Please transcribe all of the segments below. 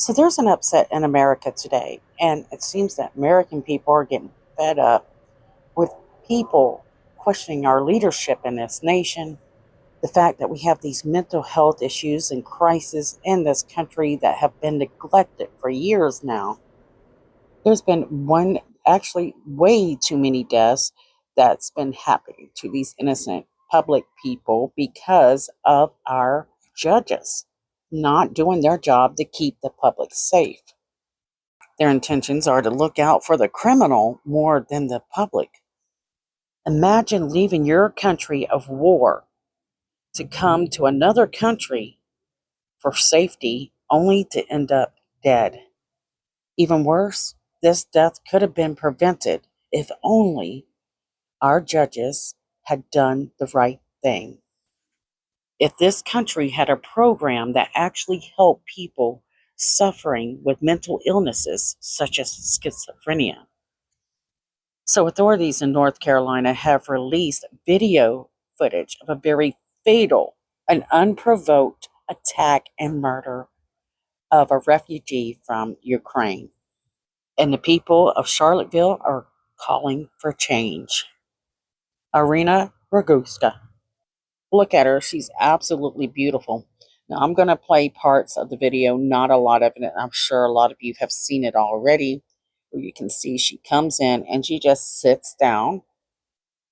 So there's an upset in America today, and it seems that American people are getting fed up with people questioning our leadership in this nation. The fact that we have these mental health issues and crises in this country that have been neglected for years now. There's been actually way too many deaths that's been happening to these innocent public people because of our judges not doing their job to keep the public safe. Their intentions are to look out for the criminal more than the public. Imagine leaving your country of war to come to another country for safety only to end up dead. Even worse, this death could have been prevented if only our judges had done the right thing. If this country had a program that actually helped people suffering with mental illnesses such as schizophrenia. So authorities in North Carolina have released video footage of a very fatal and unprovoked attack and murder of a refugee from Ukraine. And the people of Charlottesville are calling for change. Iryna Zarutska. Look at her. She's absolutely beautiful. Now, I'm going to play parts of the video, not a lot of it. I'm sure a lot of you have seen it already. Where you can see she comes in and she just sits down.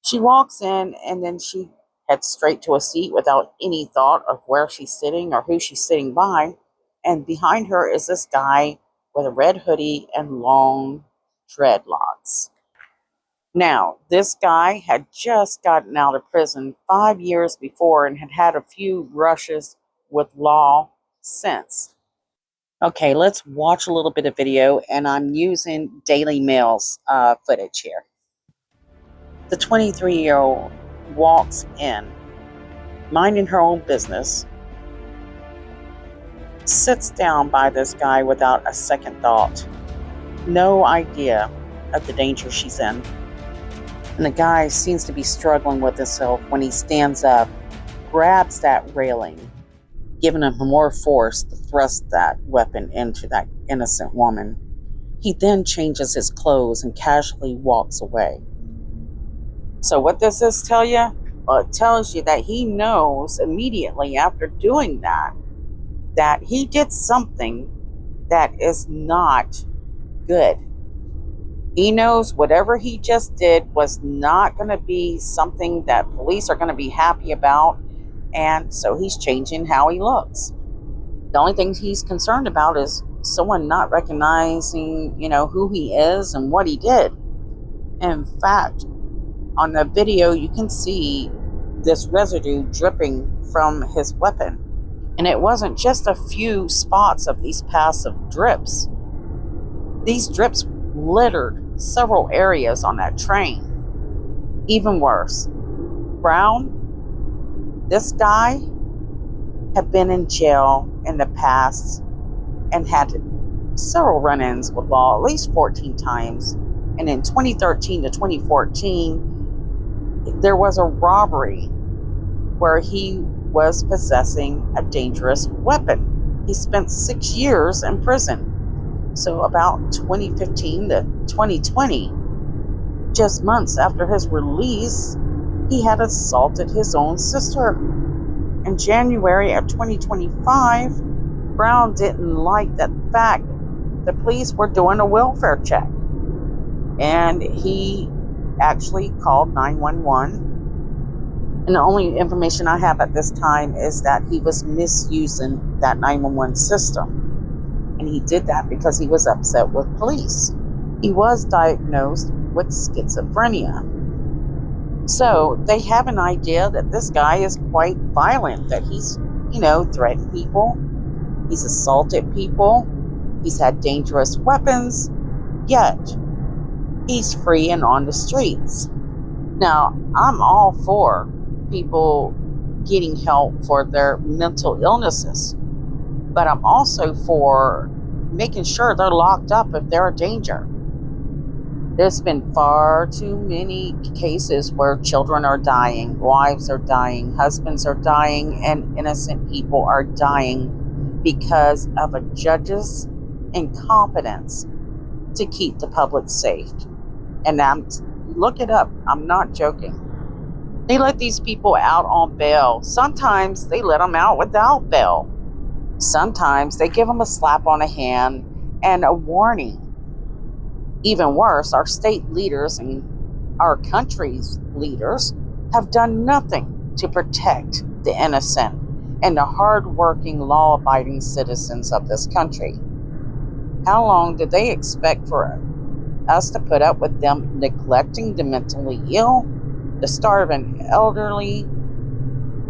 She walks in and then she heads straight to a seat without any thought of where she's sitting or who she's sitting by. And behind her is this guy with a red hoodie and long dreadlocks. Now, this guy had just gotten out of prison 5 years before and had had a few brushes with law since. Okay, let's watch a little bit of video, and I'm using Daily Mail's footage here. The 23-year-old walks in, minding her own business, sits down by this guy without a second thought. No idea of the danger she's in. And the guy seems to be struggling with himself when he stands up, grabs that railing, giving him more force to thrust that weapon into that innocent woman. He then changes his clothes and casually walks away. So what does this tell you? Well, it tells you that he knows immediately after doing that he did something that is not good. He knows whatever he just did was not going to be something that police are going to be happy about, and so he's changing how he looks. The only thing he's concerned about is someone not recognizing, who he is and what he did. In fact, on the video, you can see this residue dripping from his weapon. And it wasn't just a few spots of these passive drips. These drips littered several areas on that train. Even worse, Brown, this guy, had been in jail in the past and had several run-ins with law, at least 14 times. And in 2013 to 2014, there was a robbery where he was possessing a dangerous weapon. He spent 6 years in prison. So about 2015 to 2020, just months after his release, he had assaulted his own sister. In January of 2025, Brown didn't like that fact the police were doing a welfare check. And he actually called 911. And the only information I have at this time is that he was misusing that 911 system. And he did that because he was upset with police. He was diagnosed with schizophrenia. So they have an idea that this guy is quite violent, that he's, threatened people. He's assaulted people. He's had dangerous weapons. Yet, he's free and on the streets. Now, I'm all for people getting help for their mental illnesses. But I'm also for making sure they're locked up if they're a danger. There's been far too many cases where children are dying, wives are dying, husbands are dying, and innocent people are dying because of a judge's incompetence to keep the public safe. And look it up. I'm not joking. They let these people out on bail. Sometimes they let them out without bail. Sometimes they give them a slap on the hand and a warning. Even worse, our state leaders and our country's leaders have done nothing to protect the innocent and the hard-working, law-abiding citizens of this country. How long do they expect for us to put up with them neglecting the mentally ill, the starving elderly,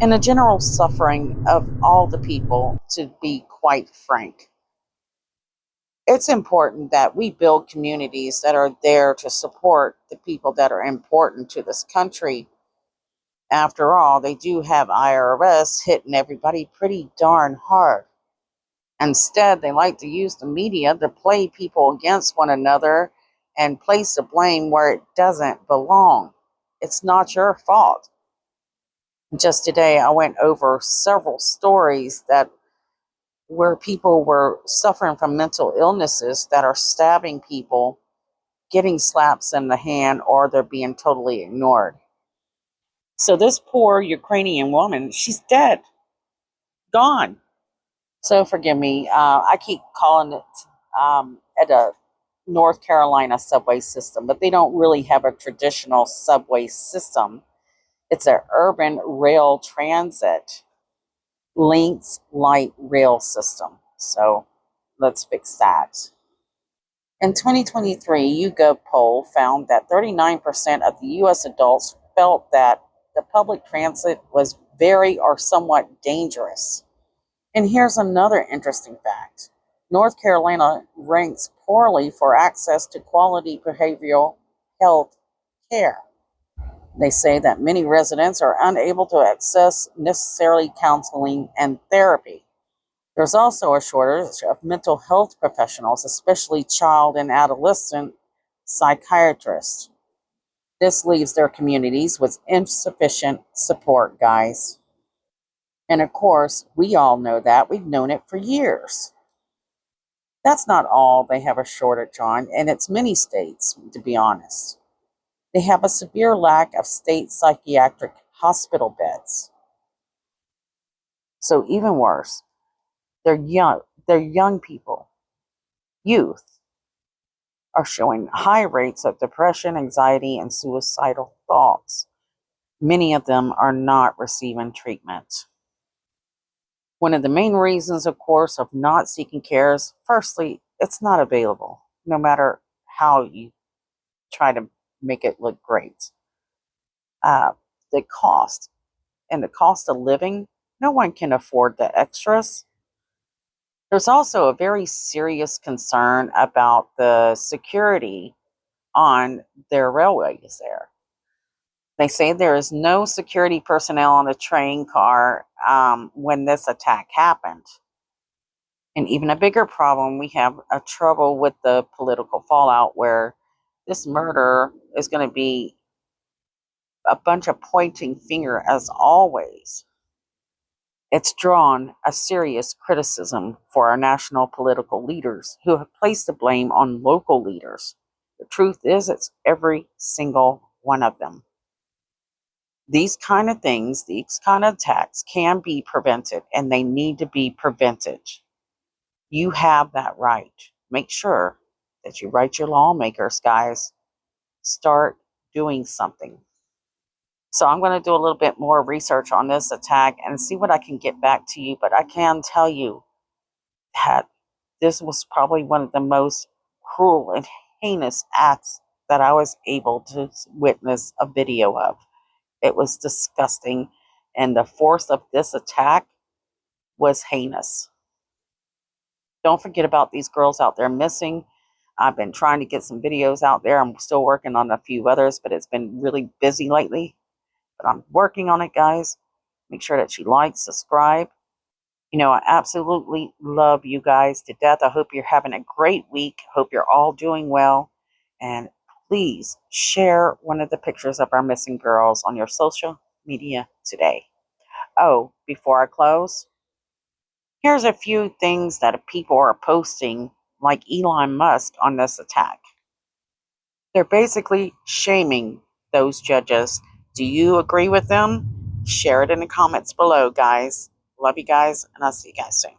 and the general suffering of all the people, to be quite frank? It's important that we build communities that are there to support the people that are important to this country. After all, they do have IRS hitting everybody pretty darn hard. Instead, they like to use the media to play people against one another and place the blame where it doesn't belong. It's not your fault. Just today, I went over several stories that where people were suffering from mental illnesses that are stabbing people, getting slaps in the hand, or they're being totally ignored. So this poor Ukrainian woman, she's dead, gone. So forgive me. I keep calling it at a North Carolina subway system, but they don't really have a traditional subway system. It's an urban rail transit links light rail system. So let's fix that. In 2023, YouGov poll found that 39% of the U.S. adults felt that the public transit was very or somewhat dangerous. And here's another interesting fact. North Carolina ranks poorly for access to quality behavioral health care. They say that many residents are unable to access necessarily counseling and therapy. There's also a shortage of mental health professionals, especially child and adolescent psychiatrists. This leaves their communities with insufficient support, guys. And of course, we all know that. We've known it for years. That's not all they have a shortage on, and it's many states, to be honest. They have a severe lack of state psychiatric hospital beds. So even worse, they're young people, youth, are showing high rates of depression, anxiety, and suicidal thoughts. Many of them are not receiving treatment. One of the main reasons, of course, of not seeking care is, firstly, it's not available, no matter how you try to make it look great. Uh, the cost and the cost of living, no one can afford the extras. There's also a very serious concern about the security on their railways there. They say there is no security personnel on the train car when this attack happened. And even a bigger problem, we have a trouble with the political fallout where this murder is going to be a bunch of pointing finger as always. It's drawn a serious criticism for our national political leaders who have placed the blame on local leaders. The truth is, it's every single one of them. These kind of things, these kind of attacks can be prevented, and they need to be prevented. You have that right. Make sure that you write your lawmakers, guys. Start doing something. So I'm going to do a little bit more research on this attack and see what I can get back to you. But I can tell you that this was probably one of the most cruel and heinous acts that I was able to witness a video of. It was disgusting, and the force of this attack was heinous. Don't forget about these girls out there missing. I've been trying to get some videos out there. I'm still working on a few others, but it's been really busy lately. But I'm working on it, guys. Make sure that you like, subscribe. You know, I absolutely love you guys to death. I hope you're having a great week. Hope you're all doing well. And please share one of the pictures of our missing girls on your social media today. Oh, before I close, here's a few things that people are posting like Elon Musk on this attack. They're basically shaming those judges. Do you agree with them? Share it in the comments below, guys. Love you guys, and I'll see you guys soon.